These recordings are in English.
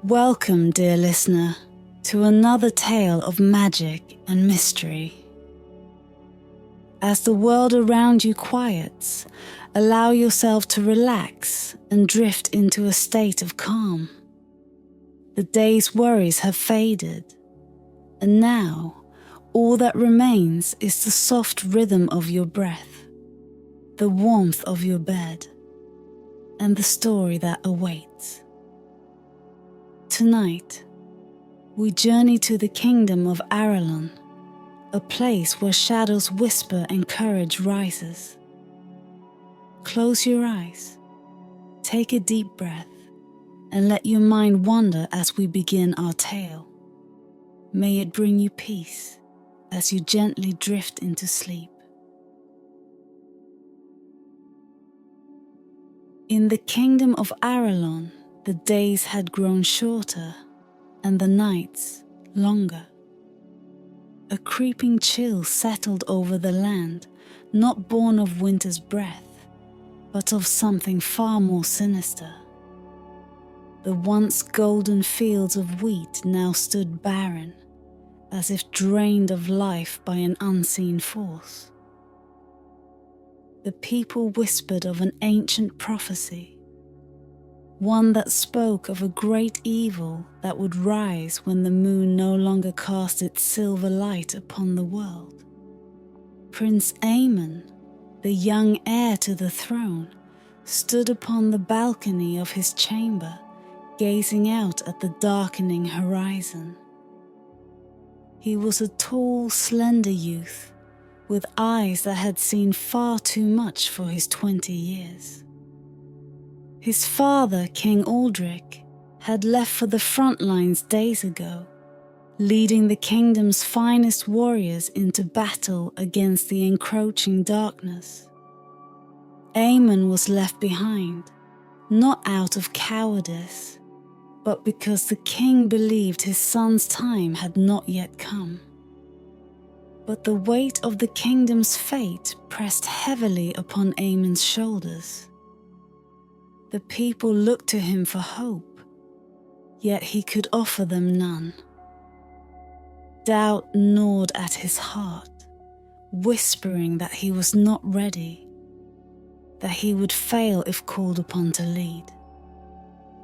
Welcome, dear listener, to another tale of magic and mystery. As the world around you quiets, allow yourself to relax and drift into a state of calm. The day's worries have faded, and now all that remains is the soft rhythm of your breath, the warmth of your bed, and the story that awaits. Tonight, we journey to the kingdom of Aralon, a place where shadows whisper and courage rises. Close your eyes, take a deep breath, and let your mind wander as we begin our tale. May it bring you peace as you gently drift into sleep. In the kingdom of Aralon, the days had grown shorter and the nights longer. A creeping chill settled over the land, not born of winter's breath, but of something far more sinister. The once golden fields of wheat now stood barren, as if drained of life by an unseen force. The people whispered of an ancient prophecy, one that spoke of a great evil that would rise when the moon no longer cast its silver light upon the world. Prince Aemon, the young heir to the throne, stood upon the balcony of his chamber, gazing out at the darkening horizon. He was a tall, slender youth, with eyes that had seen far too much for his 20 years. His father, King Aldrich, had left for the front lines days ago, leading the kingdom's finest warriors into battle against the encroaching darkness. Aemon was left behind, not out of cowardice, but because the king believed his son's time had not yet come. But the weight of the kingdom's fate pressed heavily upon Aemon's shoulders. The people looked to him for hope, yet he could offer them none. Doubt gnawed at his heart, whispering that he was not ready, that he would fail if called upon to lead.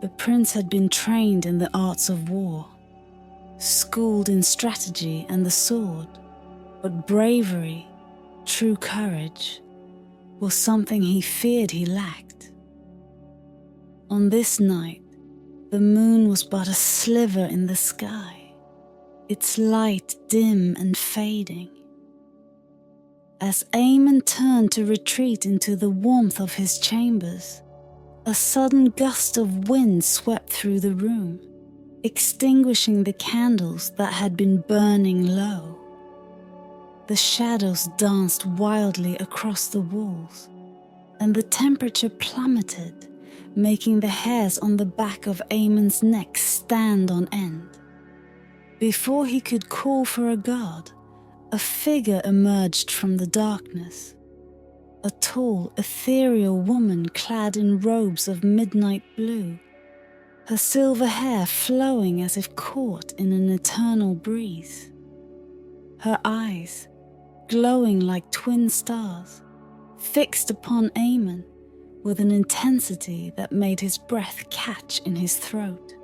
The prince had been trained in the arts of war, schooled in strategy and the sword, but bravery, true courage, was something he feared he lacked. On this night, the moon was but a sliver in the sky, its light dim and fading. As Aemon turned to retreat into the warmth of his chambers, a sudden gust of wind swept through the room, extinguishing the candles that had been burning low. The shadows danced wildly across the walls, and the temperature plummeted, making the hairs on the back of Aemon's neck stand on end. Before he could call for a guard, a figure emerged from the darkness. A tall, ethereal woman clad in robes of midnight blue, her silver hair flowing as if caught in an eternal breeze. Her eyes, glowing like twin stars, fixed upon Aemon with an intensity that made his breath catch in his throat.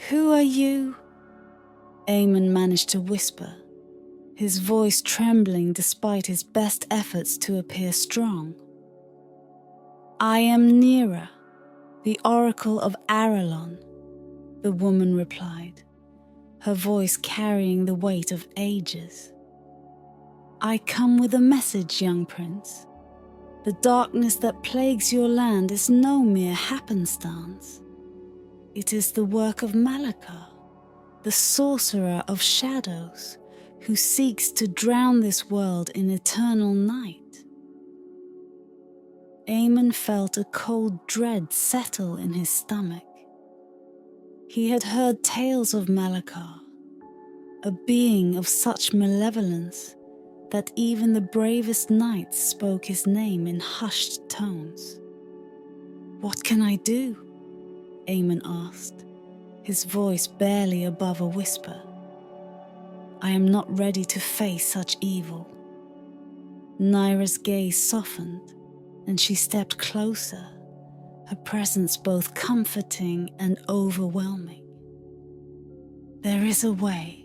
"Who are you?" Aemon managed to whisper, his voice trembling despite his best efforts to appear strong. "I am Nera, the Oracle of Aralon," the woman replied, her voice carrying the weight of ages. "I come with a message, young prince. The darkness that plagues your land is no mere happenstance. It is the work of Malakar, the sorcerer of shadows, who seeks to drown this world in eternal night." Aemon felt a cold dread settle in his stomach. He had heard tales of Malakar, a being of such malevolence that even the bravest knights spoke his name in hushed tones. "What can I do?" Aemon asked, his voice barely above a whisper. I am not ready to face such evil. Nyra's gaze softened, and she stepped closer, her presence both comforting and overwhelming. There is a way,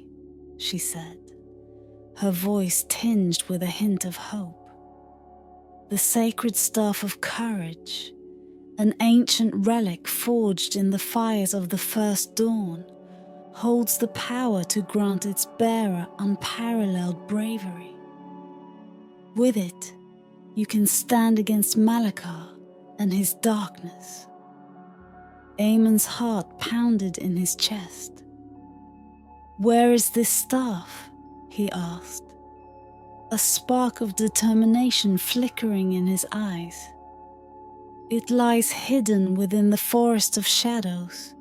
she said, her voice tinged with a hint of hope. The sacred staff of courage, an ancient relic forged in the fires of the first dawn, holds the power to grant its bearer unparalleled bravery. With it, you can stand against Malakar and his darkness. Aemon's heart pounded in his chest. Where is this staff? He asked, a spark of determination flickering in his eyes. It lies hidden within the forest of shadows,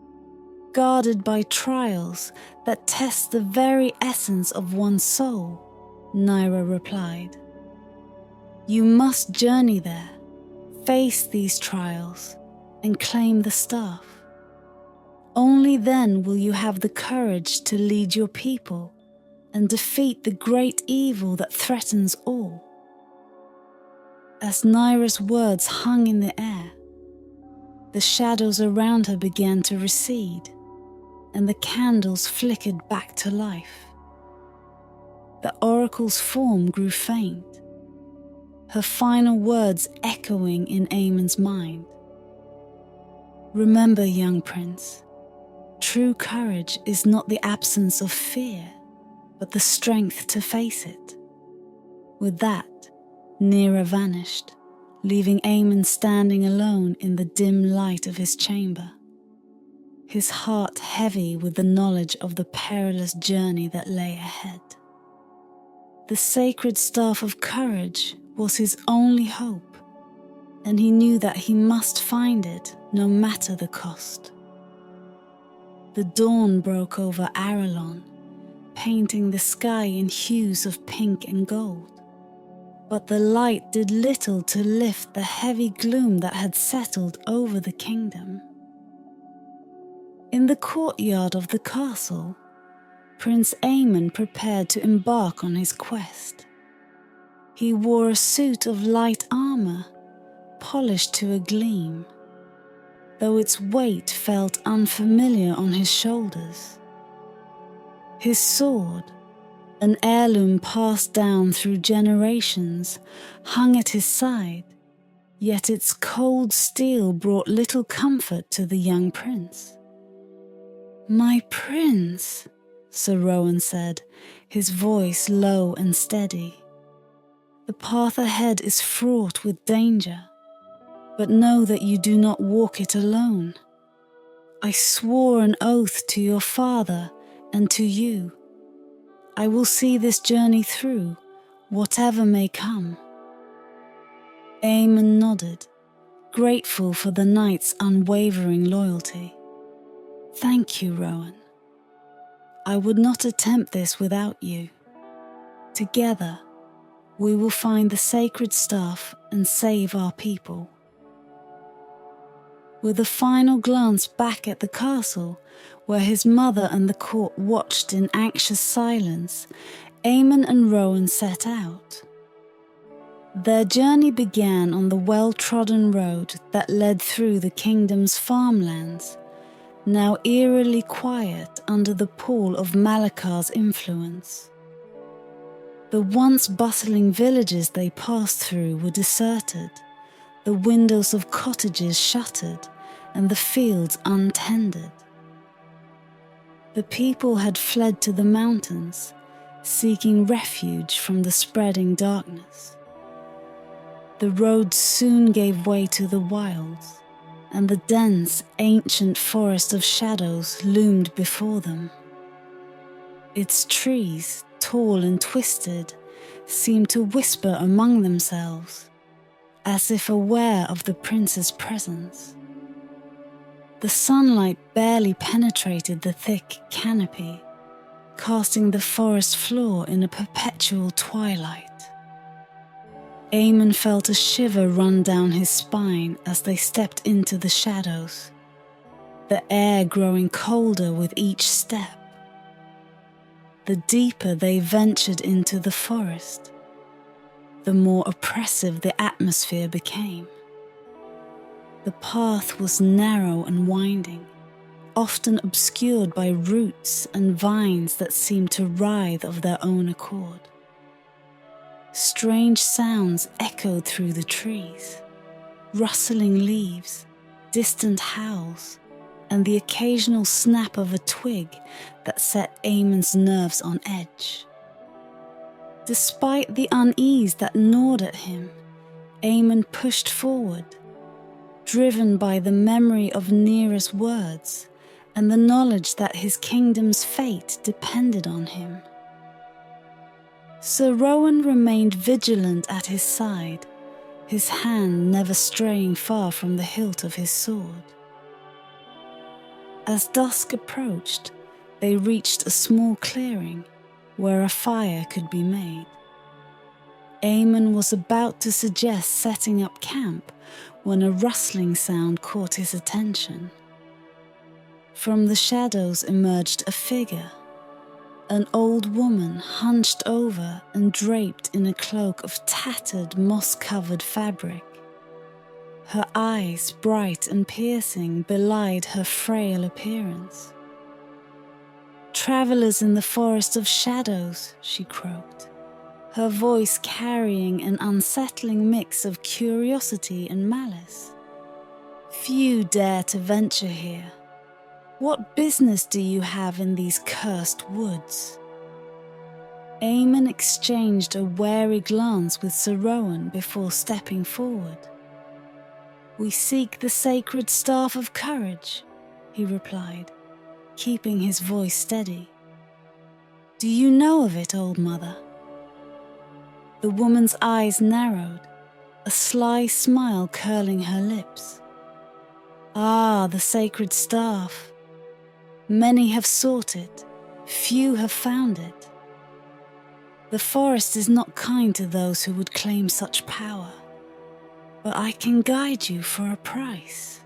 guarded by trials that test the very essence of one's soul, Nyra replied. You must journey there, face these trials, and claim the staff. Only then will you have the courage to lead your people and defeat the great evil that threatens all. As Nyra's words hung in the air, the shadows around her began to recede, and the candles flickered back to life. The oracle's form grew faint, her final words echoing in Aemon's mind. Remember, young prince, true courage is not the absence of fear, but the strength to face it. With that, Nyra vanished, leaving Aemon standing alone in the dim light of his chamber, his heart heavy with the knowledge of the perilous journey that lay ahead. The sacred staff of courage was his only hope, and he knew that he must find it no matter the cost. The dawn broke over Aralon, painting the sky in hues of pink and gold. But the light did little to lift the heavy gloom that had settled over the kingdom. In the courtyard of the castle, Prince Aemon prepared to embark on his quest. He wore a suit of light armor, polished to a gleam, though its weight felt unfamiliar on his shoulders. His sword, an heirloom passed down through generations, hung at his side, yet its cold steel brought little comfort to the young prince. My prince, Sir Rowan said, his voice low and steady. The path ahead is fraught with danger, but know that you do not walk it alone. I swore an oath to your father and to you. I will see this journey through, whatever may come. Aemon nodded, grateful for the knight's unwavering loyalty. Thank you, Rowan. I would not attempt this without you. Together, we will find the sacred staff and save our people. With a final glance back at the castle, where his mother and the court watched in anxious silence, Aemon and Rowan set out. Their journey began on the well-trodden road that led through the kingdom's farmlands, now eerily quiet under the pall of Malakar's influence. The once bustling villages they passed through were deserted, the windows of cottages shuttered, and the fields untended. The people had fled to the mountains, seeking refuge from the spreading darkness. The roads soon gave way to the wilds, and the dense, ancient forest of shadows loomed before them. Its trees, tall and twisted, seemed to whisper among themselves, as if aware of the prince's presence. The sunlight barely penetrated the thick canopy, casting the forest floor in a perpetual twilight. Aemon felt a shiver run down his spine as they stepped into the shadows. the air growing colder with each step. The deeper they ventured into the forest, the more oppressive the atmosphere became. The path was narrow and winding, often obscured by roots and vines that seemed to writhe of their own accord. Strange sounds echoed through the trees, rustling leaves, distant howls, and the occasional snap of a twig that set Eamon's nerves on edge. Despite the unease that gnawed at him, Eamon pushed forward, driven by the memory of Neera's words and the knowledge that his kingdom's fate depended on him. Sir Rowan remained vigilant at his side, his hand never straying far from the hilt of his sword. As dusk approached, they reached a small clearing where a fire could be made. Eamon was about to suggest setting up camp when a rustling sound caught his attention. From the shadows emerged a figure, an old woman hunched over and draped in a cloak of tattered, moss-covered fabric. Her eyes, bright and piercing, belied her frail appearance. "Travellers in the forest of shadows," she croaked, her voice carrying an unsettling mix of curiosity and malice. "Few dare to venture here. What business do you have in these cursed woods?" Eamon exchanged a wary glance with Sir Rowan before stepping forward. "We seek the sacred staff of courage," he replied, keeping his voice steady. "Do you know of it, old mother?" The woman's eyes narrowed, a sly smile curling her lips. "Ah, the sacred staff. Many have sought it, few have found it. The forest is not kind to those who would claim such power, but I can guide you for a price."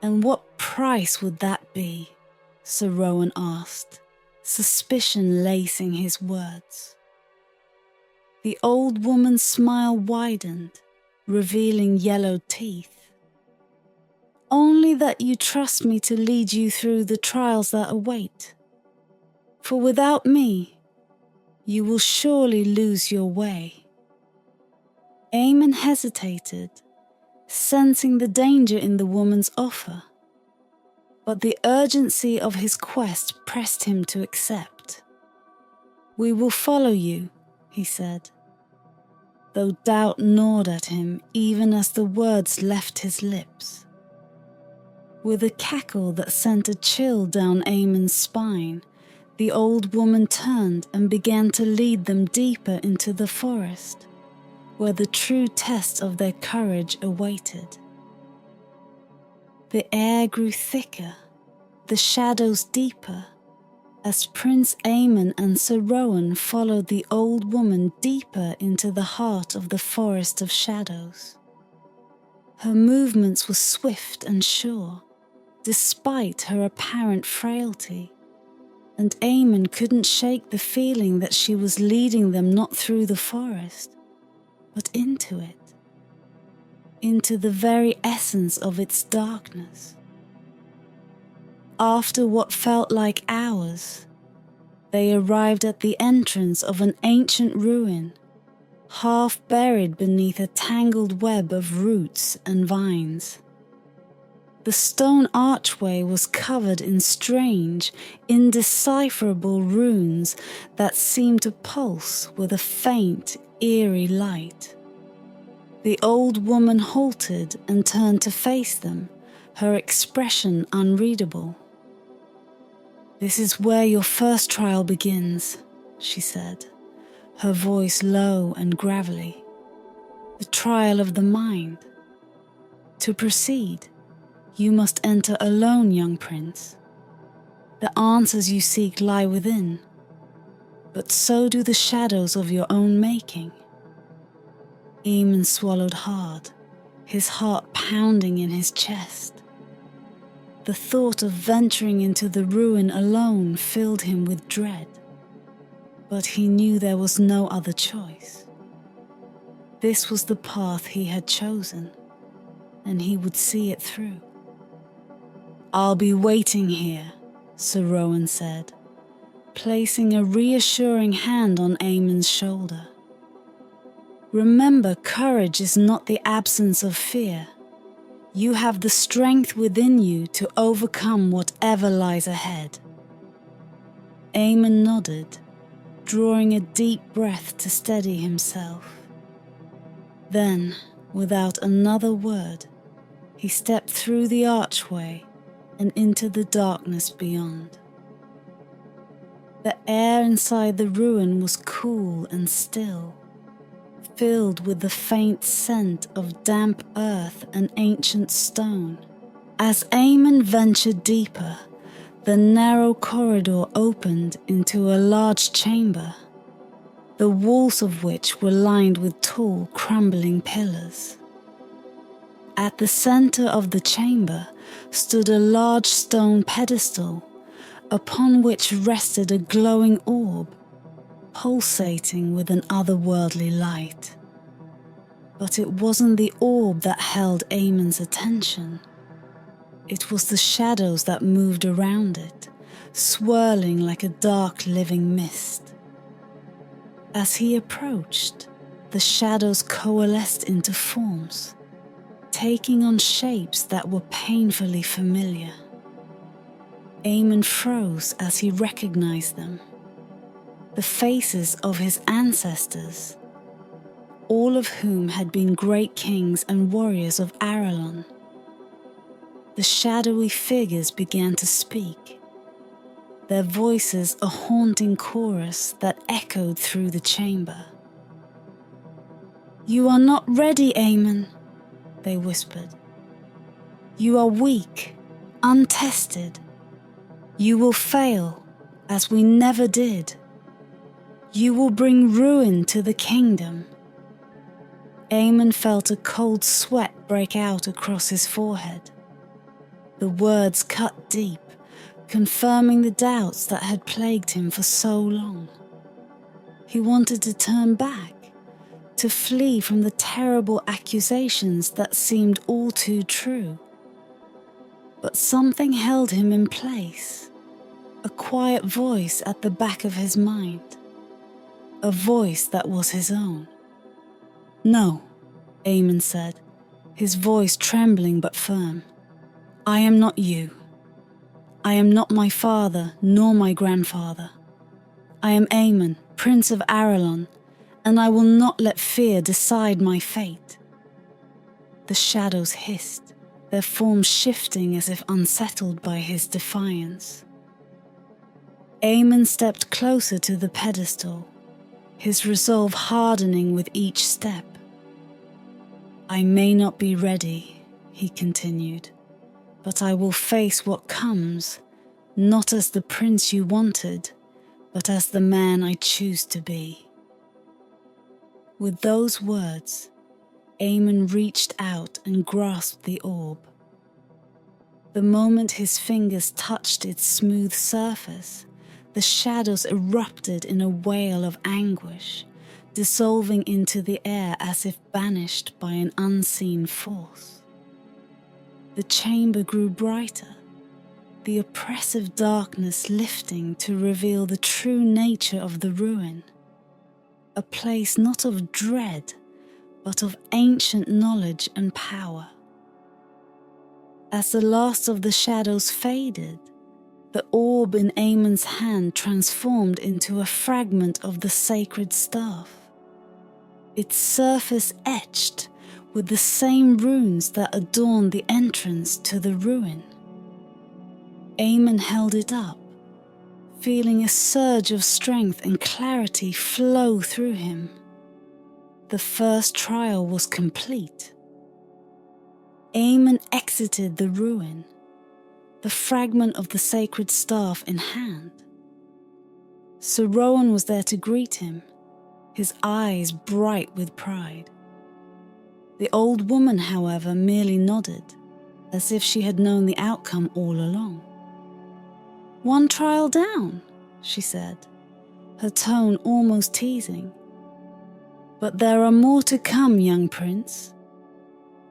"And what price would that be?" Sir Rowan asked, suspicion lacing his words. The old woman's smile widened, revealing yellowed teeth. "Only that you trust me to lead you through the trials that await. For without me, you will surely lose your way." Eamon hesitated, sensing the danger in the woman's offer, but the urgency of his quest pressed him to accept. "We will follow you," he said, though doubt gnawed at him even as the words left his lips. With a cackle that sent a chill down Eamon's spine, the old woman turned and began to lead them deeper into the forest, where the true test of their courage awaited. The air grew thicker, the shadows deeper, as Prince Eamon and Sir Rowan followed the old woman deeper into the heart of the forest of shadows. Her movements were swift and sure, despite her apparent frailty, and Eamon couldn't shake the feeling that she was leading them not through the forest, but into it, into the very essence of its darkness. After what felt like hours, they arrived at the entrance of an ancient ruin, half buried beneath a tangled web of roots and vines. The stone archway was covered in strange, indecipherable runes that seemed to pulse with a faint, eerie light. The old woman halted and turned to face them, her expression unreadable. "This is where your first trial begins," she said, her voice low and gravelly. "The trial of the mind. To proceed, you must enter alone, young prince. The answers you seek lie within, but so do the shadows of your own making." Eamon swallowed hard, his heart pounding in his chest. The thought of venturing into the ruin alone filled him with dread. But he knew there was no other choice. This was the path he had chosen, and he would see it through. "I'll be waiting here," Sir Rowan said, placing a reassuring hand on Eamon's shoulder. "Remember, courage is not the absence of fear. You have the strength within you to overcome whatever lies ahead." Eamon nodded, drawing a deep breath to steady himself. Then, without another word, he stepped through the archway and into the darkness beyond. The air inside the ruin was cool and still, filled with the faint scent of damp earth and ancient stone. As Eamon ventured deeper, the narrow corridor opened into a large chamber, the walls of which were lined with tall, crumbling pillars. At the center of the chamber stood a large stone pedestal, upon which rested a glowing orb, pulsating with an otherworldly light. But it wasn't the orb that held Eamon's attention. It was the shadows that moved around it, swirling like a dark living mist. As he approached, the shadows coalesced into forms, taking on shapes that were painfully familiar. Eamon froze as he recognized them. The faces of his ancestors, all of whom had been great kings and warriors of Aralon. The shadowy figures began to speak, their voices a haunting chorus that echoed through the chamber. "You are not ready, Eamon," they whispered. "You are weak, untested. You will fail, as we never did. You will bring ruin to the kingdom." Eamon felt a cold sweat break out across his forehead. The words cut deep, confirming the doubts that had plagued him for so long. He wanted to turn back, to flee from the terrible accusations that seemed all too true. But something held him in place, a quiet voice at the back of his mind, a voice that was his own. "No," Eamon said, his voice trembling but firm. "I am not you. I am not my father nor my grandfather. I am Eamon, Prince of Aralon, and I will not let fear decide my fate." The shadows hissed, their forms shifting as if unsettled by his defiance. Eamon stepped closer to the pedestal, his resolve hardening with each step. "I may not be ready," he continued, "but I will face what comes, not as the prince you wanted, but as the man I choose to be." With those words, Eamon reached out and grasped the orb. The moment his fingers touched its smooth surface, the shadows erupted in a wail of anguish, dissolving into the air as if banished by an unseen force. The chamber grew brighter, the oppressive darkness lifting to reveal the true nature of the ruin, a place not of dread, but of ancient knowledge and power. As the last of the shadows faded, the orb in Eamon's hand transformed into a fragment of the sacred staff, its surface etched with the same runes that adorned the entrance to the ruin. Eamon held it up, feeling a surge of strength and clarity flow through him. The first trial was complete. Eamon exited the ruin, the fragment of the sacred staff in hand. Sir Rowan was there to greet him, his eyes bright with pride. The old woman, however, merely nodded, as if she had known the outcome all along. "One trial down," she said, her tone almost teasing. "But there are more to come, young prince.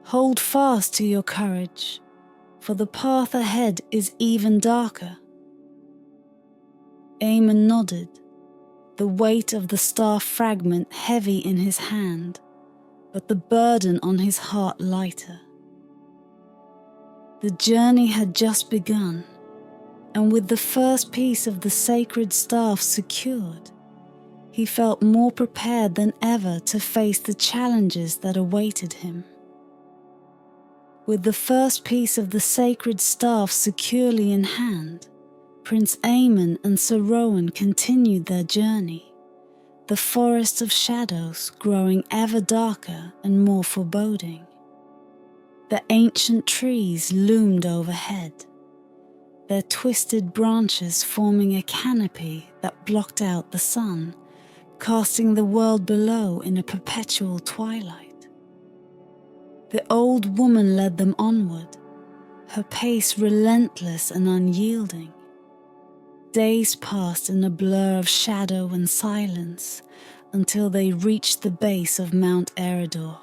Hold fast to your courage, for the path ahead is even darker." Eamon nodded, the weight of the star fragment heavy in his hand, but the burden on his heart lighter. The journey had just begun, and with the first piece of the sacred staff secured, he felt more prepared than ever to face the challenges that awaited him. With the first piece of the sacred staff securely in hand, Prince Aemon and Sir Rowan continued their journey, the forest of shadows growing ever darker and more foreboding. The ancient trees loomed overhead, their twisted branches forming a canopy that blocked out the sun, casting the world below in a perpetual twilight. The old woman led them onward, her pace relentless and unyielding. Days passed in a blur of shadow and silence until they reached the base of Mount Eredor.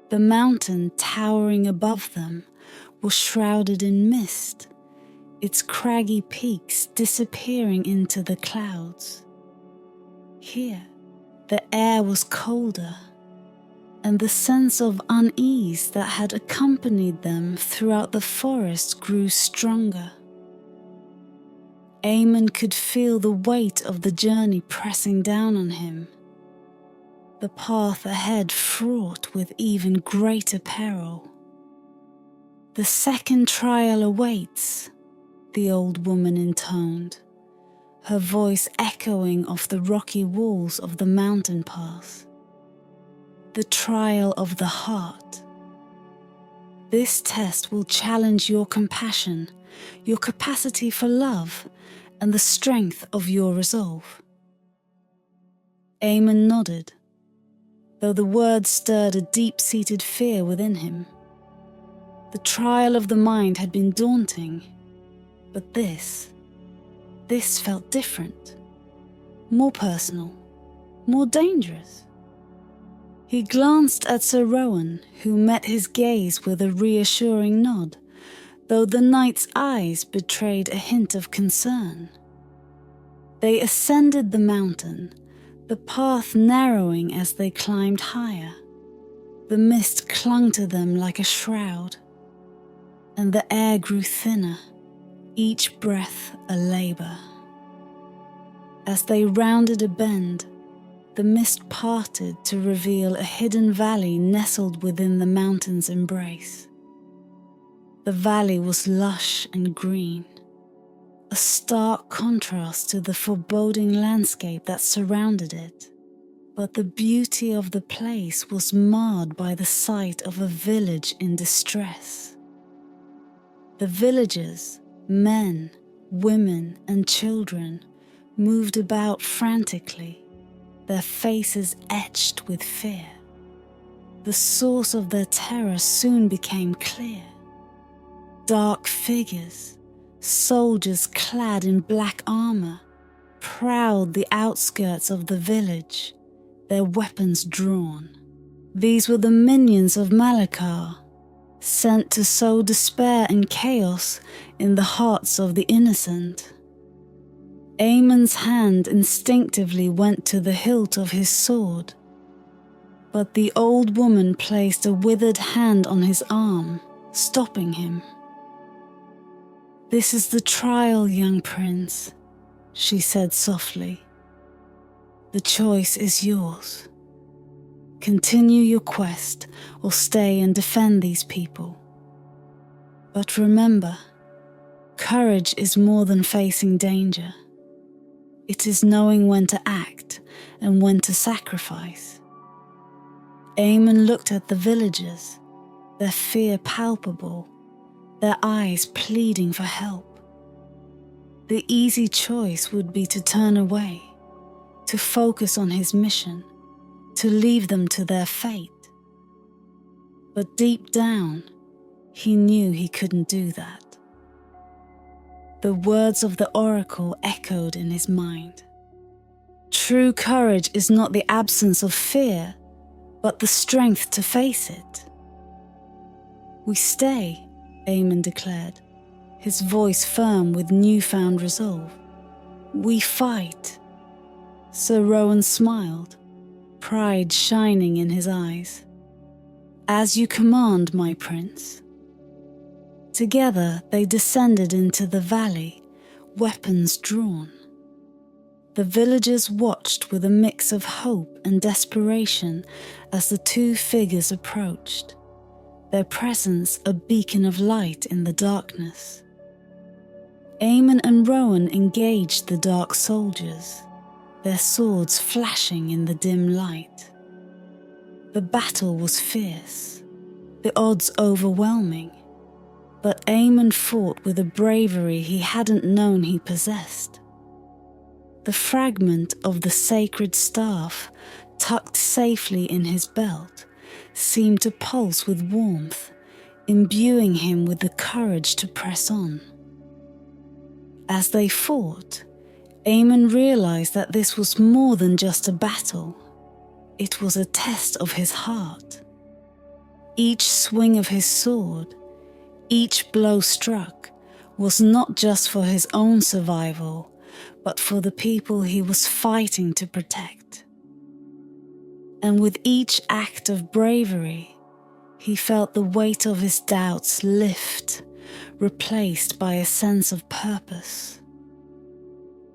The mountain towering above them was shrouded in mist, its craggy peaks disappearing into the clouds. Here, the air was colder, and the sense of unease that had accompanied them throughout the forest grew stronger. Eamon could feel the weight of the journey pressing down on him, the path ahead fraught with even greater peril. "The second trial awaits," the old woman intoned, her voice echoing off the rocky walls of the mountain pass. "The trial of the heart. This test will challenge your compassion, your capacity for love, and the strength of your resolve." Eamon nodded, though the words stirred a deep-seated fear within him. The trial of the mind had been daunting, but this felt different, more personal, more dangerous. He glanced at Sir Rowan, who met his gaze with a reassuring nod, though the knight's eyes betrayed a hint of concern. They ascended the mountain, the path narrowing as they climbed higher. The mist clung to them like a shroud, and the air grew thinner, each breath a labor. As they rounded a bend, the mist parted to reveal a hidden valley nestled within the mountain's embrace. The valley was lush and green, a stark contrast to the foreboding landscape that surrounded it. But the beauty of the place was marred by the sight of a village in distress. The villagers, men, women, and children, moved about frantically, their faces etched with fear. The source of their terror soon became clear. Dark figures, soldiers clad in black armor, prowled the outskirts of the village, their weapons drawn. These were the minions of Malachar, sent to sow despair and chaos in the hearts of the innocent. Aemon's hand instinctively went to the hilt of his sword, but the old woman placed a withered hand on his arm, stopping him. "This is the trial, young prince," she said softly. "The choice is yours. Continue your quest or stay and defend these people. But remember, courage is more than facing danger. It is knowing when to act and when to sacrifice." Aemon looked at the villagers, their fear palpable, their eyes pleading for help. The easy choice would be to turn away, to focus on his mission, to leave them to their fate. But deep down, he knew he couldn't do that. The words of the oracle echoed in his mind. True courage is not the absence of fear, but the strength to face it. We stay, Eamon declared, his voice firm with newfound resolve. We fight. Sir Rowan smiled, pride shining in his eyes. As you command, my prince. Together they descended into the valley, weapons drawn. The villagers watched with a mix of hope and desperation as the two figures approached, their presence a beacon of light in the darkness. Eamon and Rowan engaged the dark soldiers, their swords flashing in the dim light. The battle was fierce, the odds overwhelming, but Eamon fought with a bravery he hadn't known he possessed. The fragment of the sacred staff, tucked safely in his belt, seemed to pulse with warmth, imbuing him with the courage to press on. As they fought, Eamon realized that this was more than just a battle. It was a test of his heart. Each swing of his sword, each blow struck, was not just for his own survival, but for the people he was fighting to protect. And with each act of bravery, he felt the weight of his doubts lift, replaced by a sense of purpose.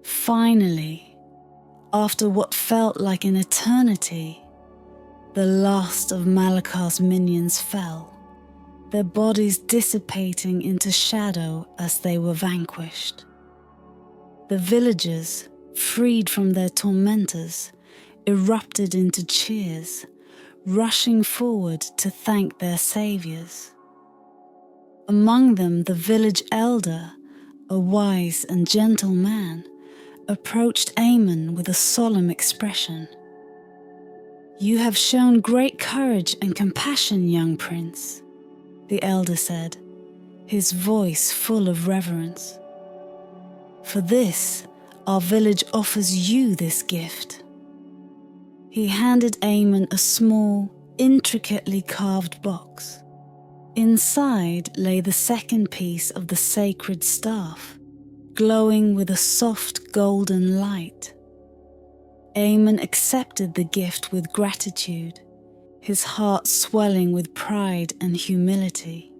Finally, after what felt like an eternity, the last of Malakar's minions fell, their bodies dissipating into shadow as they were vanquished. The villagers, freed from their tormentors, erupted into cheers, rushing forward to thank their saviors. Among them, the village elder, a wise and gentle man, approached Eamon with a solemn expression. "You have shown great courage and compassion, young prince," the elder said, his voice full of reverence. "For this, our village offers you this gift." He handed Eamon a small, intricately carved box. Inside lay the second piece of the sacred staff, glowing with a soft golden light. Eamon accepted the gift with gratitude, his heart swelling with pride and humility.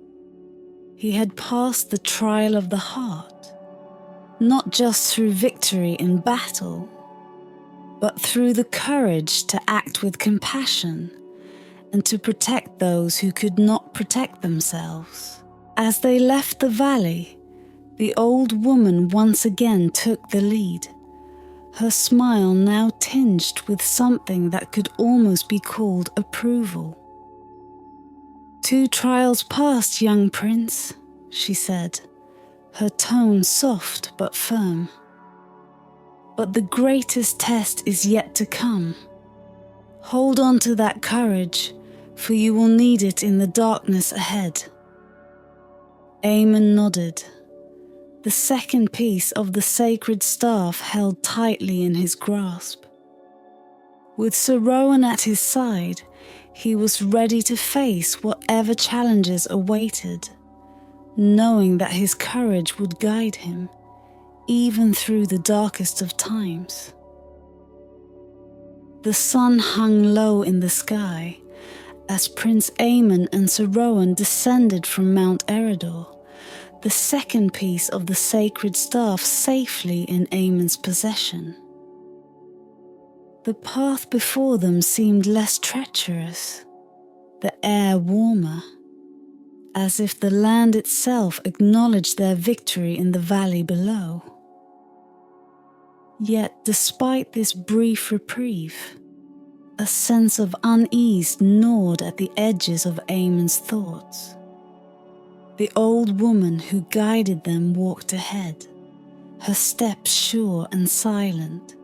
He had passed the trial of the heart, not just through victory in battle, but through the courage to act with compassion and to protect those who could not protect themselves. As they left the valley, the old woman once again took the lead, her smile now tinged with something that could almost be called approval. "2 trials past, young prince," she said, her tone soft but firm. "But the greatest test is yet to come. Hold on to that courage, for you will need it in the darkness ahead." Eamon nodded, the second piece of the sacred staff held tightly in his grasp. With Sir Rowan at his side, he was ready to face whatever challenges awaited, knowing that his courage would guide him, even through the darkest of times. The sun hung low in the sky as Prince Aemon and Sir Rowan descended from Mount Eredor, the second piece of the sacred staff safely in Aemon's possession. The path before them seemed less treacherous, the air warmer, as if the land itself acknowledged their victory in the valley below. Yet, despite this brief reprieve, a sense of unease gnawed at the edges of Aemon's thoughts. The old woman who guided them walked ahead, her steps sure and silent,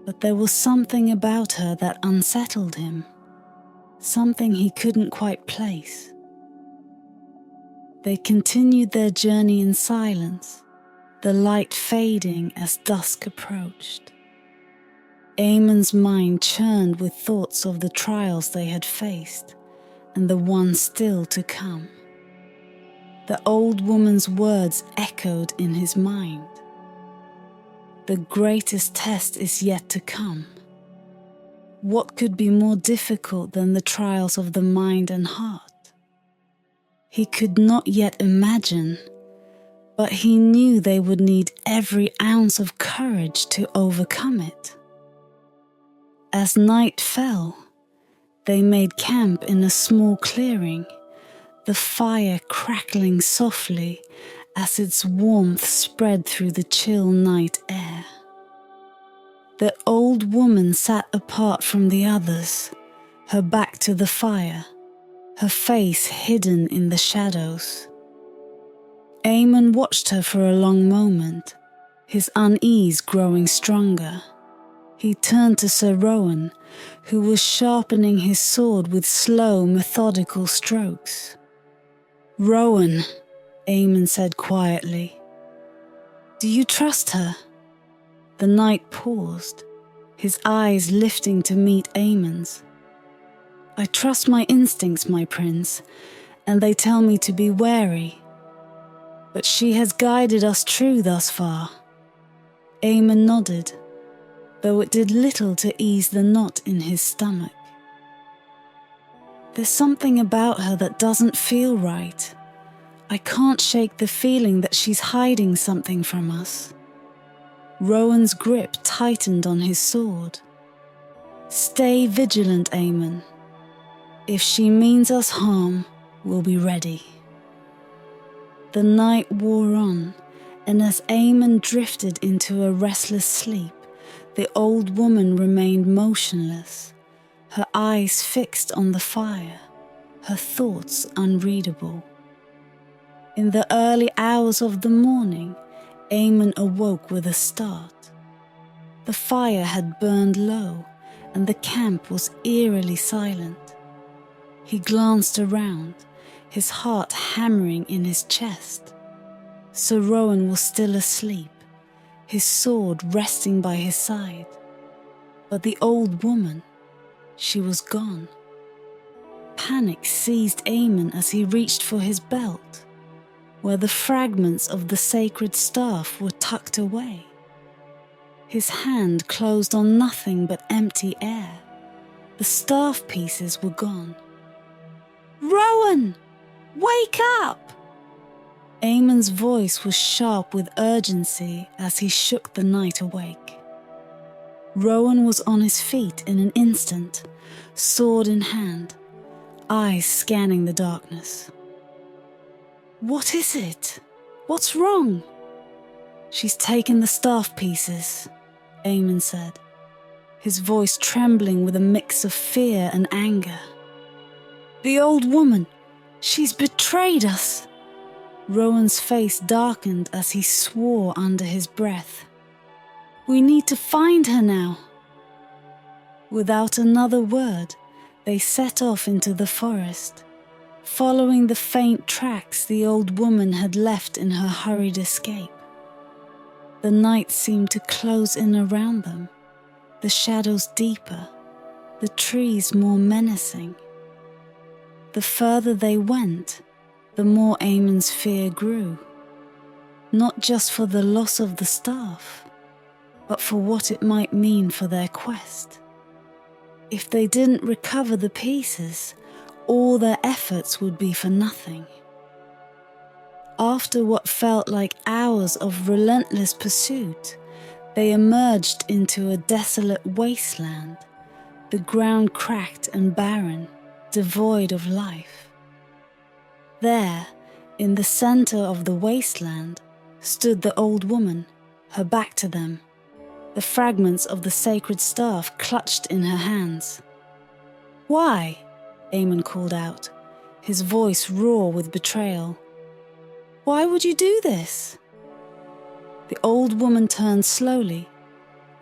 but there was something about her that unsettled him, something he couldn't quite place. They continued their journey in silence, the light fading as dusk approached. Eamon's mind churned with thoughts of the trials they had faced and the one still to come. The old woman's words echoed in his mind. The greatest test is yet to come. What could be more difficult than the trials of the mind and heart? He could not yet imagine, but he knew they would need every ounce of courage to overcome it. As night fell, they made camp in a small clearing, the fire crackling softly as its warmth spread through the chill night air. The old woman sat apart from the others, her back to the fire, her face hidden in the shadows. Eamon watched her for a long moment, his unease growing stronger. He turned to Sir Rowan, who was sharpening his sword with slow, methodical strokes. "Rowan," Eamon said quietly, "do you trust her?" The knight paused, his eyes lifting to meet Eamon's. "I trust my instincts, my prince, and they tell me to be wary. But she has guided us true thus far." Eamon nodded, though it did little to ease the knot in his stomach. "There's something about her that doesn't feel right. I can't shake the feeling that she's hiding something from us." Rowan's grip tightened on his sword. "Stay vigilant, Eamon. If she means us harm, we'll be ready." The night wore on, and as Eamon drifted into a restless sleep, the old woman remained motionless, her eyes fixed on the fire, her thoughts unreadable. In the early hours of the morning, Eamon awoke with a start. The fire had burned low, and the camp was eerily silent. He glanced around, his heart hammering in his chest. Sir Rowan was still asleep, his sword resting by his side. But the old woman, she was gone. Panic seized Eamon as he reached for his belt, where the fragments of the sacred staff were tucked away. His hand closed on nothing but empty air. The staff pieces were gone. "Rowan! Wake up!" Eamon's voice was sharp with urgency as he shook the knight awake. Rowan was on his feet in an instant, sword in hand, eyes scanning the darkness. "What is it? What's wrong?" "She's taken the staff pieces," Eamon said, his voice trembling with a mix of fear and anger. "The old woman, she's betrayed us." Rowan's face darkened as he swore under his breath. "We need to find her now." Without another word, they set off into the forest, following the faint tracks the old woman had left in her hurried escape. The night seemed to close in around them, the shadows deeper, the trees more menacing. The further they went, the more Eamon's fear grew, not just for the loss of the staff, but for what it might mean for their quest. If they didn't recover the pieces, all their efforts would be for nothing. After what felt like hours of relentless pursuit, they emerged into a desolate wasteland, the ground cracked and barren, devoid of life. There, in the center of the wasteland, stood the old woman, her back to them, the fragments of the sacred staff clutched in her hands. "Why?" Eamon called out, his voice raw with betrayal. "Why would you do this?" The old woman turned slowly,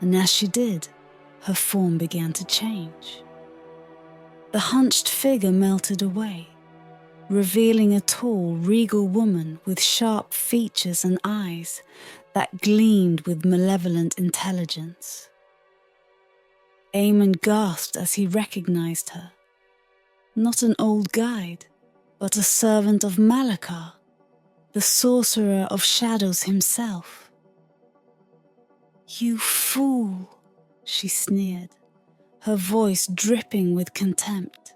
and as she did, her form began to change. The hunched figure melted away, revealing a tall, regal woman with sharp features and eyes that gleamed with malevolent intelligence. Aemon gasped as he recognized her. Not an old guide, but a servant of Malakar, the sorcerer of shadows himself. "You fool," she sneered, her voice dripping with contempt.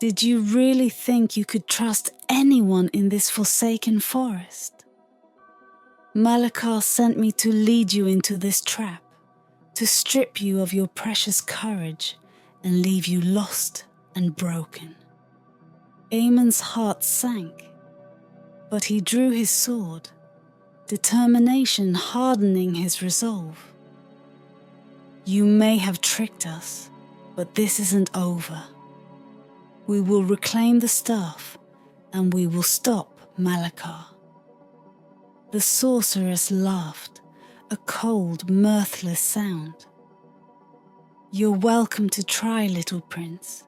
"Did you really think you could trust anyone in this forsaken forest? Malakar sent me to lead you into this trap, to strip you of your precious courage and leave you lost and broken." Aemon's heart sank, but he drew his sword, determination hardening his resolve. "You may have tricked us, but this isn't over. We will reclaim the staff, and we will stop Malakar." The sorceress laughed, a cold, mirthless sound. "You're welcome to try, little prince,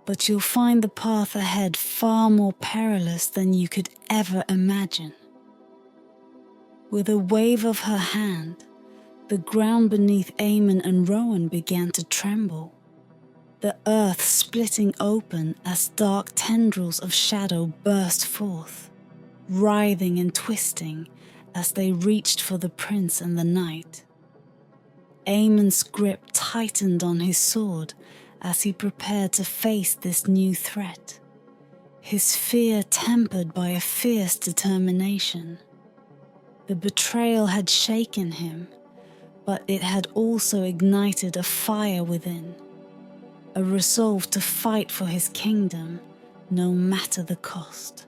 but you'll find the path ahead far more perilous than you could ever imagine." With a wave of her hand, the ground beneath Aemon and Rowan began to tremble, the earth splitting open as dark tendrils of shadow burst forth, writhing and twisting as they reached for the prince and the knight. Aemon's grip tightened on his sword as he prepared to face this new threat, his fear tempered by a fierce determination. The betrayal had shaken him, but it had also ignited a fire within, a resolve to fight for his kingdom, no matter the cost.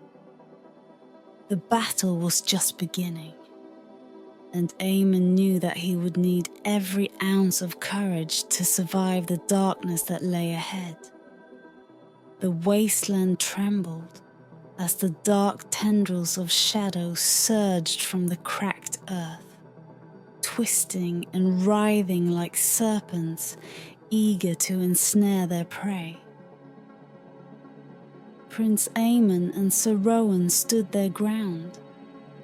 The battle was just beginning, and Aemon knew that he would need every ounce of courage to survive the darkness that lay ahead. The wasteland trembled as the dark tendrils of shadow surged from the cracked earth, twisting and writhing like serpents eager to ensnare their prey. Prince Aemon and Sir Rowan stood their ground,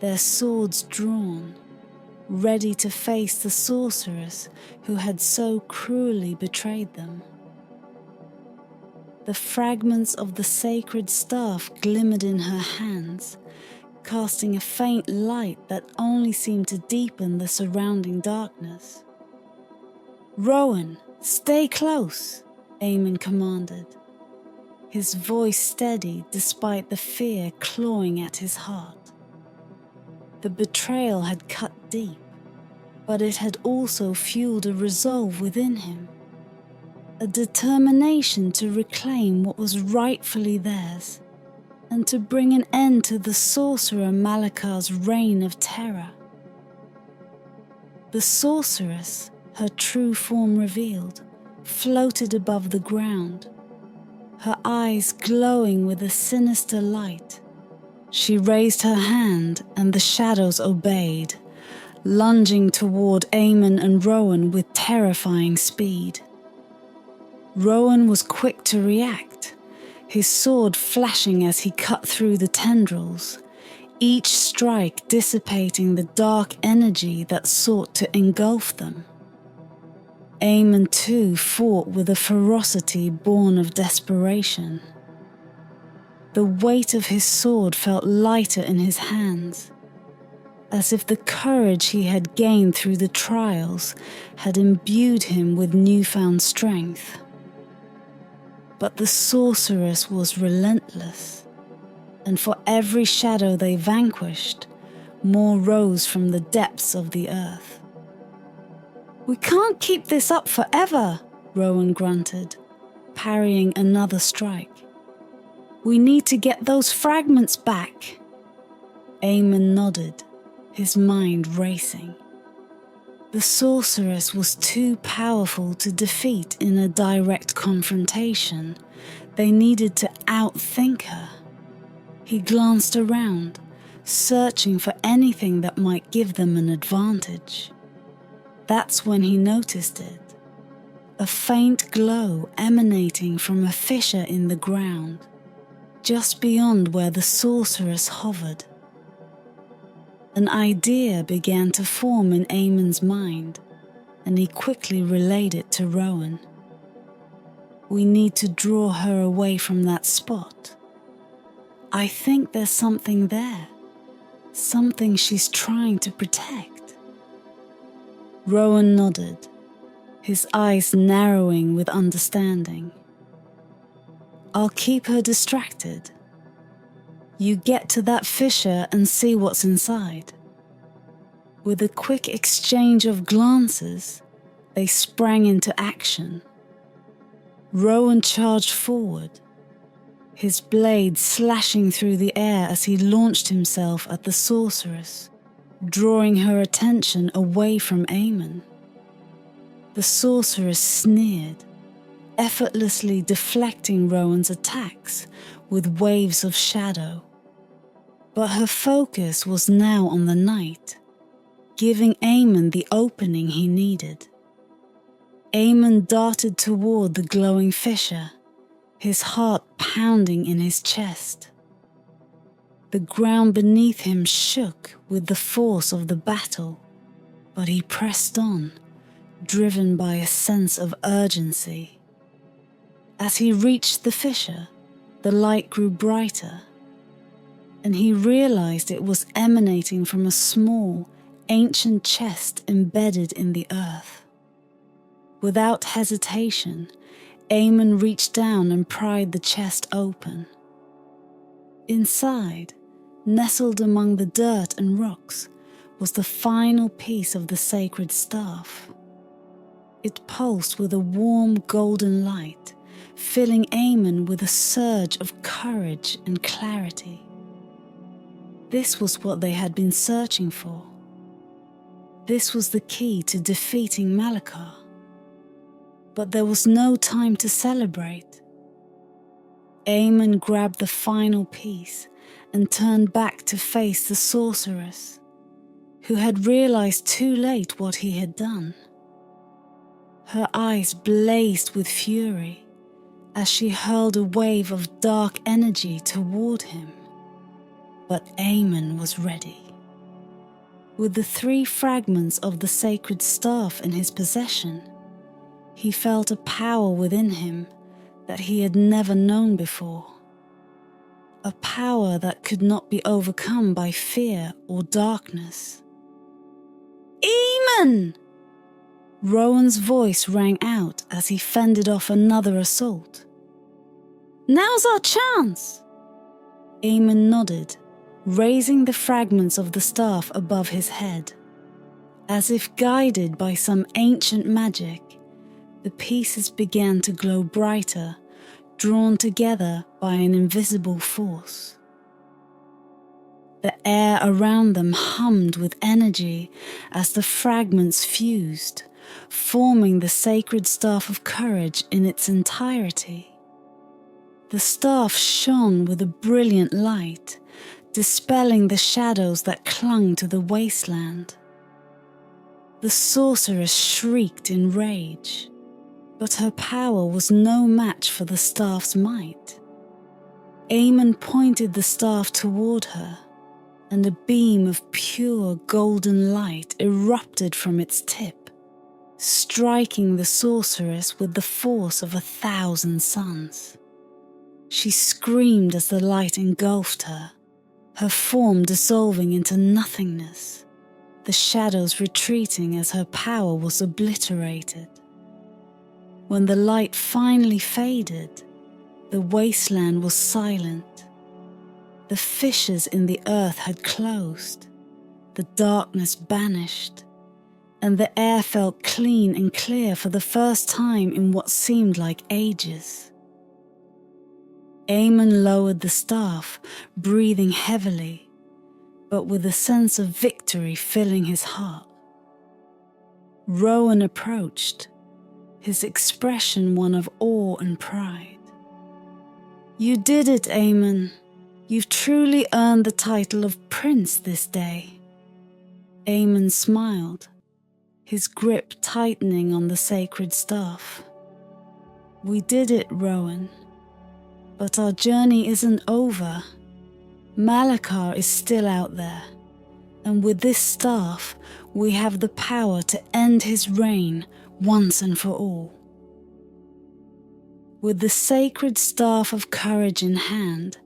their swords drawn, ready to face the sorceress who had so cruelly betrayed them. The fragments of the sacred staff glimmered in her hands, casting a faint light that only seemed to deepen the surrounding darkness. "Rowan, stay close," Aemon commanded, his voice steady despite the fear clawing at his heart. The betrayal had cut deep, but it had also fueled a resolve within him, a determination to reclaim what was rightfully theirs and to bring an end to the sorcerer Malakar's reign of terror. The sorceress, her true form revealed, floated above the ground, her eyes glowing with a sinister light. She raised her hand and the shadows obeyed, lunging toward Aemon and Rowan with terrifying speed. Rowan was quick to react, his sword flashing as he cut through the tendrils, each strike dissipating the dark energy that sought to engulf them. Aemon too fought with a ferocity born of desperation. The weight of his sword felt lighter in his hands, as if the courage he had gained through the trials had imbued him with newfound strength. But the sorceress was relentless, and for every shadow they vanquished, more rose from the depths of the earth. "We can't keep this up forever," Rowan grunted, parrying another strike. "We need to get those fragments back." Aemon nodded, his mind racing. The sorceress was too powerful to defeat in a direct confrontation. They needed to outthink her. He glanced around, searching for anything that might give them an advantage. That's when he noticed it. A faint glow emanating from a fissure in the ground. just beyond where the sorceress hovered. An idea began to form in Eamon's mind, and he quickly relayed it to Rowan. We need to draw her away from that spot. I think there's something there, something she's trying to protect. Rowan nodded, his eyes narrowing with understanding. I'll keep her distracted. You get to that fissure and see what's inside. With a quick exchange of glances, they sprang into action. Rowan charged forward, his blade slashing through the air as he launched himself at the sorceress, drawing her attention away from Eamon. The sorceress sneered, effortlessly deflecting Rowan's attacks with waves of shadow. But her focus was now on the knight, giving Eamon the opening he needed. Eamon darted toward the glowing fissure, his heart pounding in his chest. The ground beneath him shook with the force of the battle, but he pressed on, driven by a sense of urgency. As he reached the fissure, the light grew brighter, and he realized it was emanating from a small, ancient chest embedded in the earth. Without hesitation, Eamon reached down and pried the chest open. Inside, nestled among the dirt and rocks, was the final piece of the sacred staff. It pulsed with a warm golden light, filling Eamon with a surge of courage and clarity. This was what they had been searching for. This was the key to defeating Malakar. But there was no time to celebrate. Eamon grabbed the final piece and turned back to face the sorceress, who had realized too late what he had done. Her eyes blazed with fury as she hurled a wave of dark energy toward him. But Eamon was ready. With the 3 fragments of the sacred staff in his possession, he felt a power within him that he had never known before. A power that could not be overcome by fear or darkness. Eamon! Rowan's voice rang out as he fended off another assault. Now's our chance! Eamon nodded, raising the fragments of the staff above his head. As if guided by some ancient magic, the pieces began to glow brighter, drawn together by an invisible force. The air around them hummed with energy as the fragments fused, forming the sacred staff of courage in its entirety. The staff shone with a brilliant light, dispelling the shadows that clung to the wasteland. The sorceress shrieked in rage, but her power was no match for the staff's might. Eamon pointed the staff toward her, and a beam of pure golden light erupted from its tip, striking the sorceress with the force of 1,000 suns. She screamed as the light engulfed her, her form dissolving into nothingness, the shadows retreating as her power was obliterated. When the light finally faded, the wasteland was silent. The fissures in the earth had closed, the darkness banished, and the air felt clean and clear for the first time in what seemed like ages. Eamon lowered the staff, breathing heavily, but with a sense of victory filling his heart. Rowan approached, his expression one of awe and pride. You did it, Eamon. You've truly earned the title of Prince this day. Eamon smiled, his grip tightening on the sacred staff. We did it, Rowan. But our journey isn't over. Malachar is still out there, and with this staff, we have the power to end his reign once and for all. With the sacred staff of courage in hand,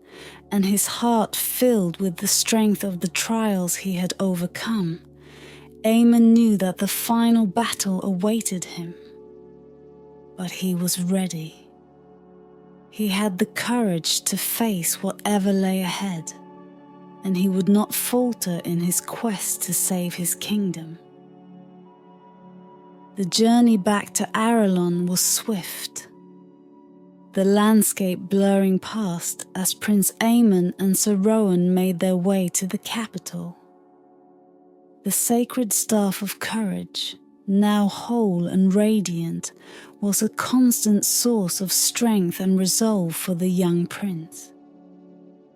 and his heart filled with the strength of the trials he had overcome, Aemon knew that the final battle awaited him. But he was ready. He had the courage to face whatever lay ahead, and he would not falter in his quest to save his kingdom. The journey back to Aralon was swift, the landscape blurring past as Prince Aemon and Sir Rowan made their way to the capital. The sacred staff of courage, now whole and radiant, was a constant source of strength and resolve for the young prince.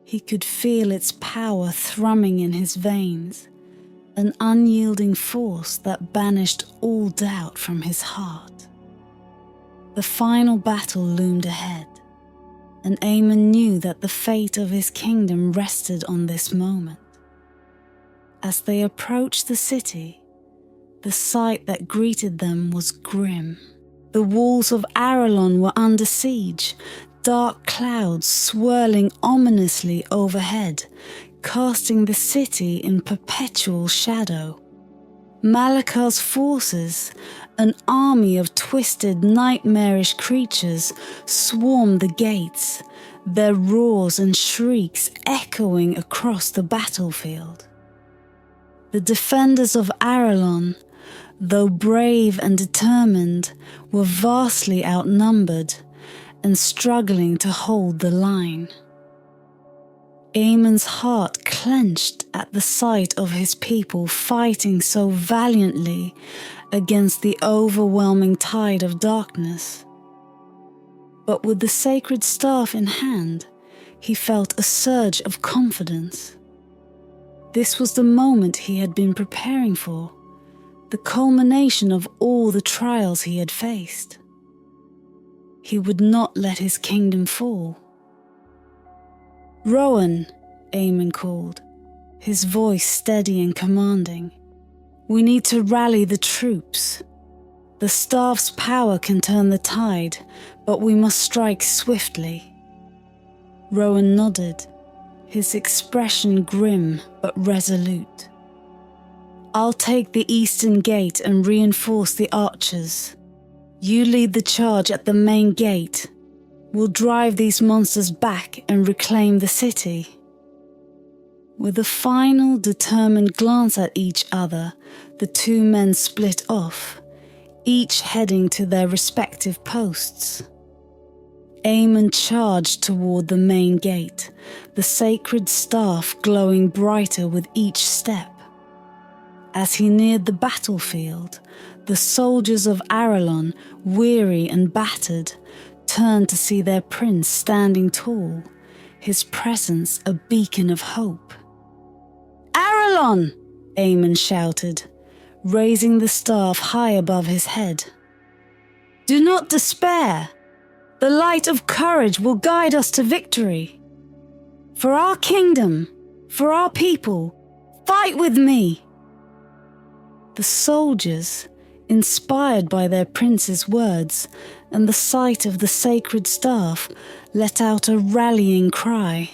He could feel its power thrumming in his veins, an unyielding force that banished all doubt from his heart. The final battle loomed ahead, and Aemon knew that the fate of his kingdom rested on this moment. As they approached the city, the sight that greeted them was grim. The walls of Aralon were under siege, dark clouds swirling ominously overhead, casting the city in perpetual shadow. Malachar's forces, an army of twisted, nightmarish creatures, swarmed the gates, their roars and shrieks echoing across the battlefield. The defenders of Aralon, though brave and determined, were vastly outnumbered and struggling to hold the line. Aemon's heart clenched at the sight of his people fighting so valiantly against the overwhelming tide of darkness. But with the sacred staff in hand, he felt a surge of confidence. This was the moment he had been preparing for, the culmination of all the trials he had faced. He would not let his kingdom fall. "Rowan," Aemon called, his voice steady and commanding. "We need to rally the troops. The staff's power can turn the tide, but we must strike swiftly." Rowan nodded, his expression grim but resolute. "I'll take the eastern gate and reinforce the archers. You lead the charge at the main gate. We'll drive these monsters back and reclaim the city." With a final, determined glance at each other, the two men split off, each heading to their respective posts. Aemon charged toward the main gate, the sacred staff glowing brighter with each step. As he neared the battlefield, the soldiers of Aralon, weary and battered, turned to see their prince standing tall, his presence a beacon of hope. "Aralon!" Aemon shouted, raising the staff high above his head. "Do not despair! The light of courage will guide us to victory. For our kingdom, for our people, fight with me!" The soldiers, inspired by their prince's words and the sight of the sacred staff, let out a rallying cry,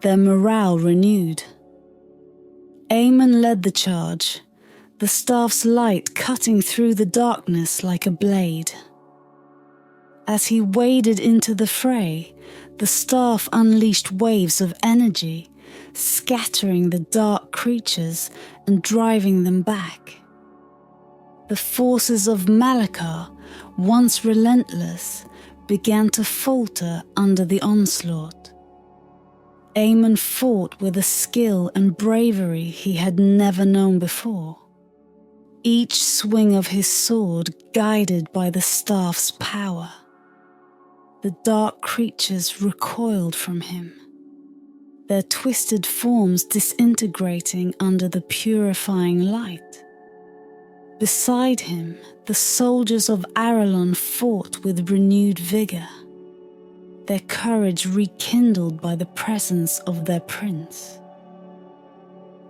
their morale renewed. Aemon led the charge, the staff's light cutting through the darkness like a blade. As he waded into the fray, the staff unleashed waves of energy, scattering the dark creatures and driving them back. The forces of Malachar, once relentless, began to falter under the onslaught. Aemon fought with a skill and bravery he had never known before, each swing of his sword guided by the staff's power. The dark creatures recoiled from him, their twisted forms disintegrating under the purifying light. Beside him, the soldiers of Aralon fought with renewed vigor. their courage rekindled by the presence of their prince.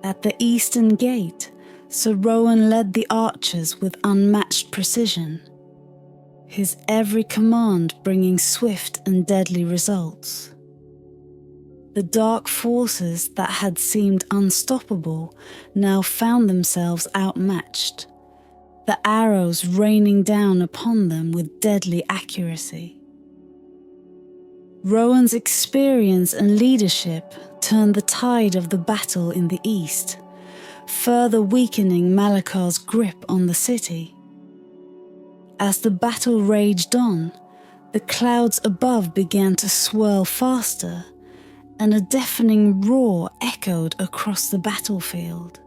At the eastern gate, Sir Rowan led the archers with unmatched precision, his every command bringing swift and deadly results. The dark forces that had seemed unstoppable now found themselves outmatched, the arrows raining down upon them with deadly accuracy. Rowan's experience and leadership turned the tide of the battle in the east, further weakening Malakar's grip on the city. As the battle raged on, the clouds above began to swirl faster, and a deafening roar echoed across the battlefield.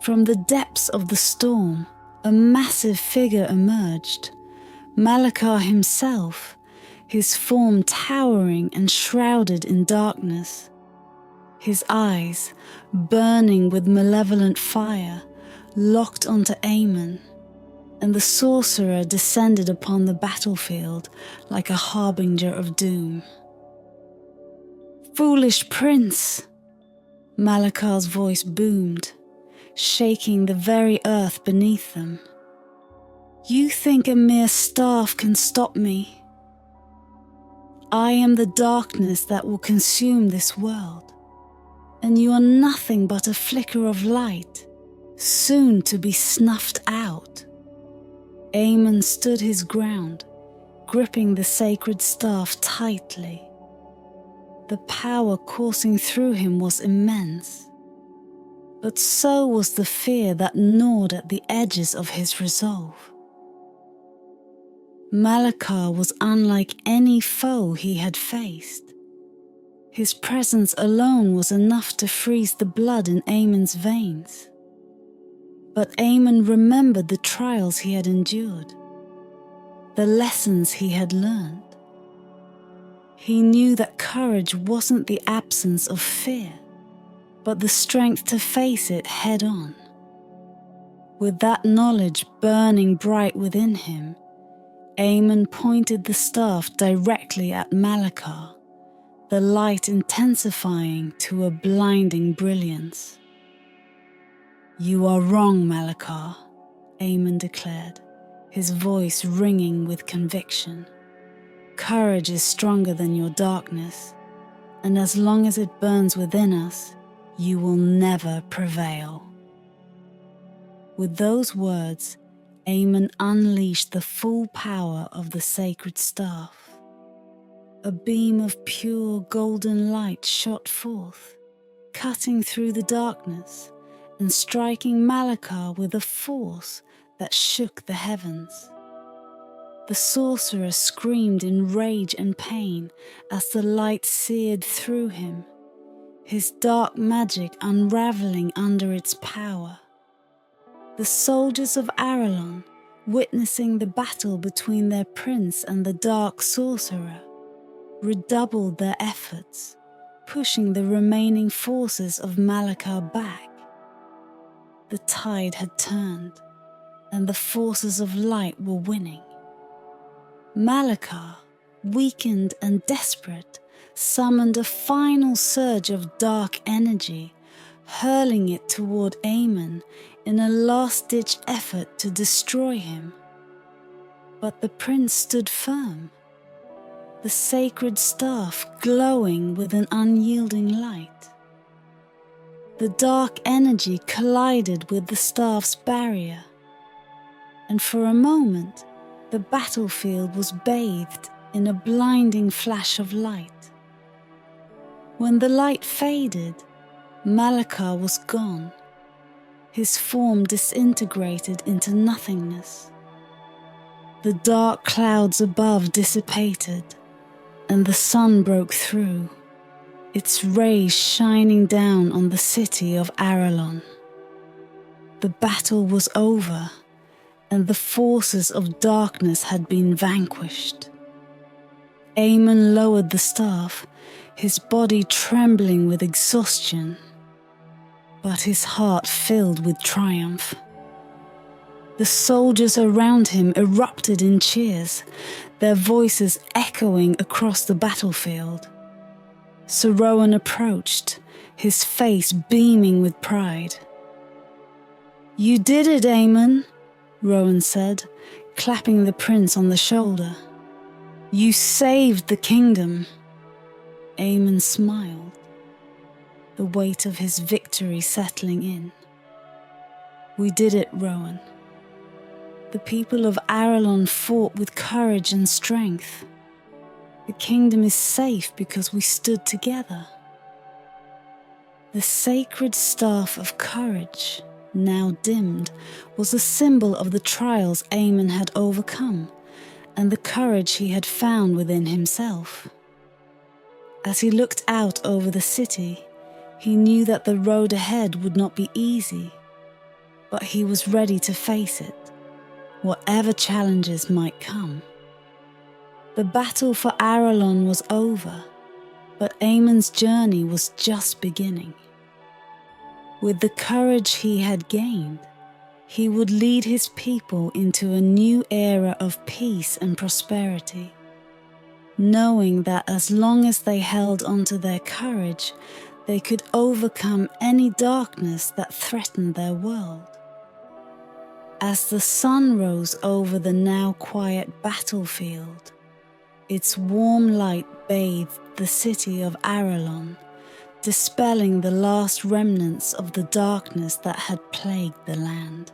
From the depths of the storm, a massive figure emerged, Malakar himself, his form towering and shrouded in darkness. His eyes, burning with malevolent fire, locked onto Aemon, and the sorcerer descended upon the battlefield like a harbinger of doom. "Foolish prince!" Malakar's voice boomed, shaking the very earth beneath them. "You think a mere staff can stop me? I am the darkness that will consume this world, and you are nothing but a flicker of light, soon to be snuffed out." Aemon stood his ground, gripping the sacred staff tightly. The power coursing through him was immense, but so was the fear that gnawed at the edges of his resolve. Malakar was unlike any foe he had faced. His presence alone was enough to freeze the blood in Aemon's veins. But Aemon remembered the trials he had endured, the lessons he had learned. He knew that courage wasn't the absence of fear, but the strength to face it head on. With that knowledge burning bright within him, Aemon pointed the staff directly at Malakar, the light intensifying to a blinding brilliance. "You are wrong, Malakar," Aemon declared, his voice ringing with conviction. "Courage is stronger than your darkness, and as long as it burns within us, you will never prevail." With those words, Aemon unleashed the full power of the sacred staff. A beam of pure golden light shot forth, cutting through the darkness and striking Malakar with a force that shook the heavens. The sorcerer screamed in rage and pain as the light seared through him, his dark magic unraveling under its power. The soldiers of Aralon, witnessing the battle between their prince and the dark sorcerer, redoubled their efforts, pushing the remaining forces of Malakar back. The tide had turned, and the forces of light were winning. Malakar, weakened and desperate, summoned a final surge of dark energy, hurling it toward Aemon in a last-ditch effort to destroy him. But the prince stood firm, the sacred staff glowing with an unyielding light. The dark energy collided with the staff's barrier, and for a moment the battlefield was bathed in a blinding flash of light. When the light faded, Malakar was gone, his form disintegrated into nothingness. The dark clouds above dissipated, and the sun broke through, its rays shining down on the city of Aralon. The battle was over, and the forces of darkness had been vanquished. Aemon lowered the staff, his body trembling with exhaustion, but his heart filled with triumph. The soldiers around him erupted in cheers, their voices echoing across the battlefield. Sir Rowan approached, his face beaming with pride. "You did it, Aemon," Rowan said, clapping the prince on the shoulder. "You saved the kingdom." Aemon smiled, the weight of his victory settling in. "We did it, Rowan. The people of Aralon fought with courage and strength. The kingdom is safe because we stood together." The sacred staff of courage, now dimmed, was a symbol of the trials Aemon had overcome and the courage he had found within himself. As he looked out over the city, he knew that the road ahead would not be easy, but he was ready to face it, whatever challenges might come. The battle for Aralon was over, but Aemon's journey was just beginning. With the courage he had gained, he would lead his people into a new era of peace and prosperity, knowing that as long as they held onto their courage, they could overcome any darkness that threatened their world. As the sun rose over the now quiet battlefield, its warm light bathed the city of Aralon, dispelling the last remnants of the darkness that had plagued the land.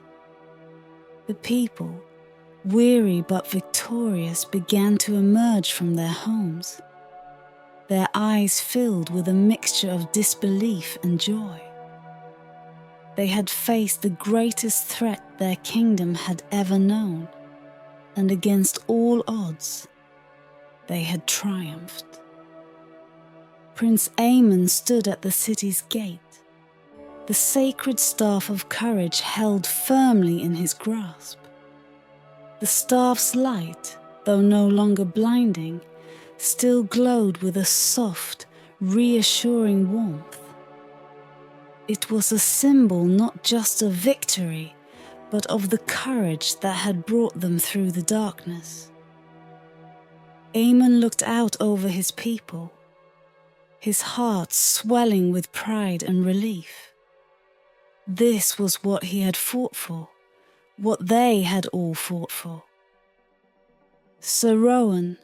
The people, weary but victorious, began to emerge from their homes, their eyes filled with a mixture of disbelief and joy. They had faced the greatest threat their kingdom had ever known, and against all odds, they had triumphed. Prince Aemon stood at the city's gate, the sacred staff of courage held firmly in his grasp. The staff's light, though no longer blinding, still glowed with a soft, reassuring warmth. It was a symbol not just of victory, but of the courage that had brought them through the darkness. Aemon looked out over his people, his heart swelling with pride and relief. This was what he had fought for, what they had all fought for. Sir Rowan,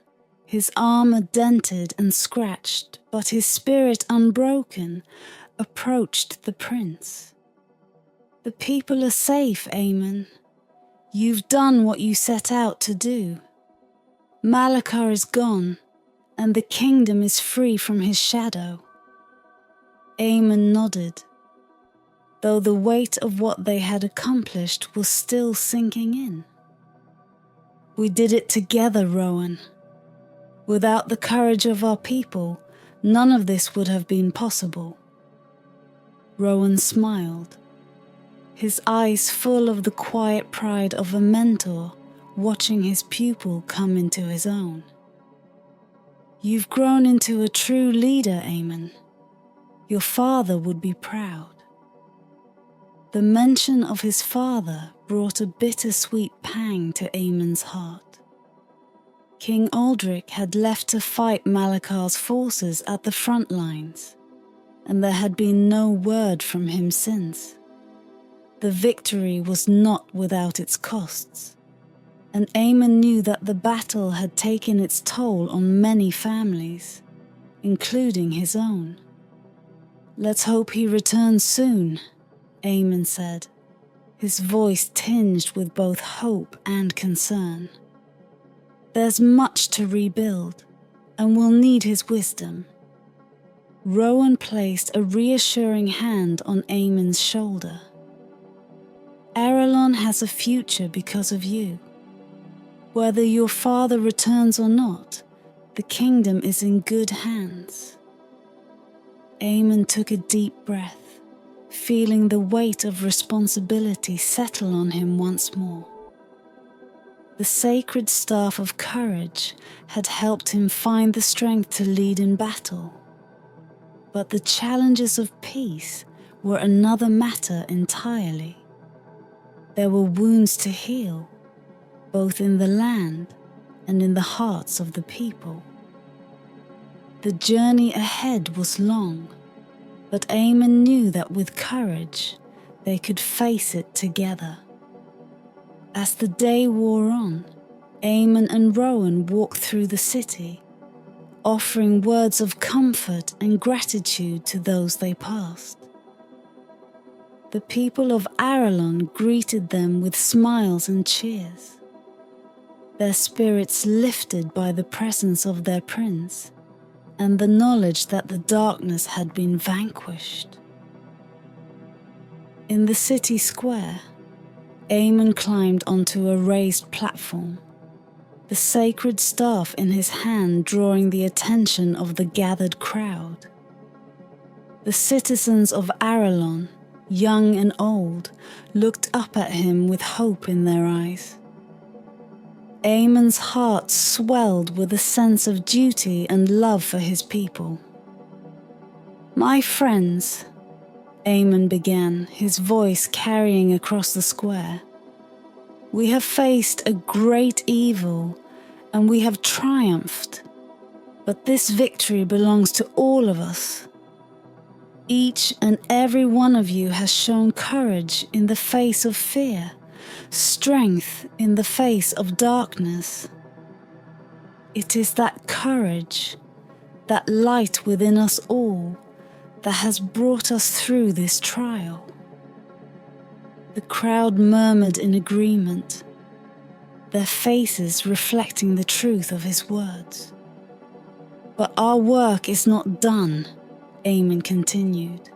his armour dented and scratched, but his spirit unbroken, approached the prince. "The people are safe, Aemon. You've done what you set out to do. Malachar is gone, and the kingdom is free from his shadow." Aemon nodded, though the weight of what they had accomplished was still sinking in. "We did it together, Rowan. Without the courage of our people, none of this would have been possible." Rowan smiled, his eyes full of the quiet pride of a mentor watching his pupil come into his own. "You've grown into a true leader, Aemon. Your father would be proud." The mention of his father brought a bittersweet pang to Aemon's heart. King Aldric had left to fight Malachar's forces at the front lines, and there had been no word from him since. The victory was not without its costs, and Aemon knew that the battle had taken its toll on many families, including his own. "Let's hope he returns soon," Aemon said, his voice tinged with both hope and concern. "There's much to rebuild, and we'll need his wisdom." Rowan placed a reassuring hand on Aemon's shoulder. "Aralon has a future because of you. Whether your father returns or not, the kingdom is in good hands." Aemon took a deep breath, feeling the weight of responsibility settle on him once more. The sacred staff of courage had helped him find the strength to lead in battle. But the challenges of peace were another matter entirely. There were wounds to heal, both in the land and in the hearts of the people. The journey ahead was long, but Aemon knew that with courage they could face it together. As the day wore on, Aemon and Rowan walked through the city, offering words of comfort and gratitude to those they passed. The people of Aralon greeted them with smiles and cheers, their spirits lifted by the presence of their prince and the knowledge that the darkness had been vanquished. In the city square, Aemon climbed onto a raised platform, the sacred staff in his hand drawing the attention of the gathered crowd. The citizens of Aralon, young and old, looked up at him with hope in their eyes. Aemon's heart swelled with a sense of duty and love for his people. "My friends," Aemon began, his voice carrying across the square, "we have faced a great evil and we have triumphed, but this victory belongs to all of us. Each and every one of you has shown courage in the face of fear, strength in the face of darkness. It is that courage, that light within us all, that has brought us through this trial." The crowd murmured in agreement, their faces reflecting the truth of his words. "But our work is not done," Aemon continued.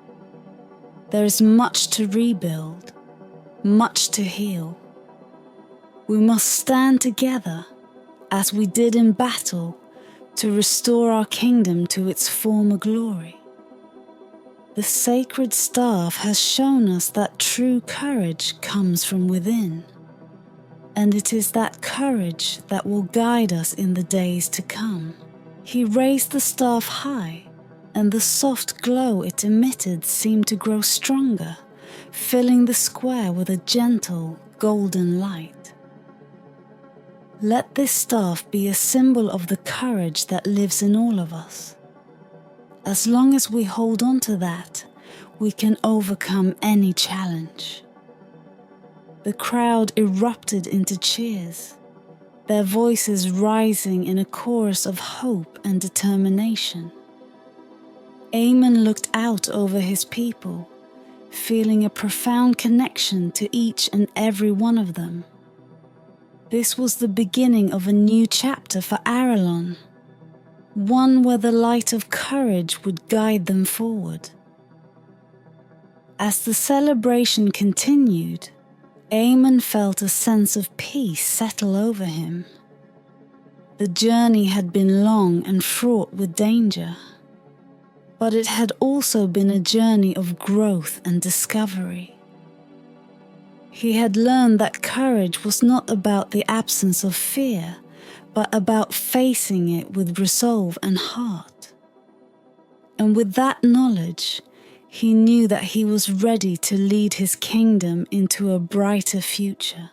"There is much to rebuild, much to heal. We must stand together, as we did in battle, to restore our kingdom to its former glory. The sacred staff has shown us that true courage comes from within, and it is that courage that will guide us in the days to come." He raised the staff high, and the soft glow it emitted seemed to grow stronger, filling the square with a gentle, golden light. "Let this staff be a symbol of the courage that lives in all of us. As long as we hold on to that, we can overcome any challenge." The crowd erupted into cheers, their voices rising in a chorus of hope and determination. Aemon looked out over his people, feeling a profound connection to each and every one of them. This was the beginning of a new chapter for Aralon, one where the light of courage would guide them forward. As the celebration continued, Aemon felt a sense of peace settle over him. The journey had been long and fraught with danger, but it had also been a journey of growth and discovery. He had learned that courage was not about the absence of fear, but about facing it with resolve and heart. And with that knowledge, he knew that he was ready to lead his kingdom into a brighter future.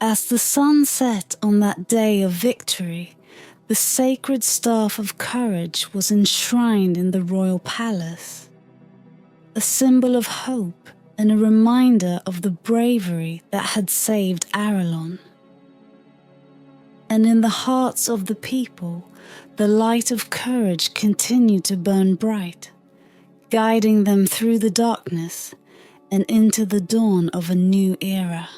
As the sun set on that day of victory, the sacred staff of courage was enshrined in the royal palace, a symbol of hope and a reminder of the bravery that had saved Aralon. And in the hearts of the people, the light of courage continued to burn bright, guiding them through the darkness and into the dawn of a new era.